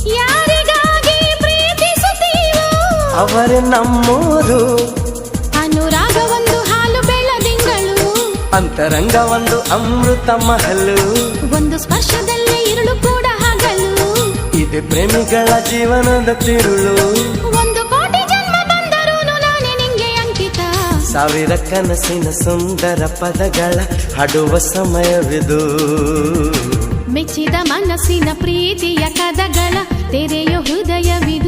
ಯಾರಿಗಾಗಿ ಪ್ರೀತಿಸುತ್ತೀವೋ ಅವರೇ ನಮ್ಮೂರು. ಅನುರಾಗ ಒಂದು ಹಾಲು ಬೆಳದಿಂಗಳು, ಅಂತರಂಗ ಒಂದು ಅಮೃತ ಮಹಲು, ಒಂದು ಸ್ಪರ್ಶದಲ್ಲೇ ഇരുಳು ಕೂಡ ಹಗಲು. ಇದು ಪ್ರೇಮಿಗಳ ಜೀವನದ ತಿರುಳು. ಒಂದು ಕೋಟಿ ಜನ್ಮ ಬಂದರೂ ನಾನೇ ನಿಂಗೆ ಅಂಕಿತ. ಸಾವಿರ ಕನಸಿನ ಸುಂದರ ಪದಗಳ ಹಾಡುವ ಸಮಯವಿದು. ಮೆಚ್ಚಿದ ಮನಸ್ಸಿನ ಪ್ರೀತಿಯ ಕದಗಳ ತೆರೆಯೋ ಹೃದಯವಿದು.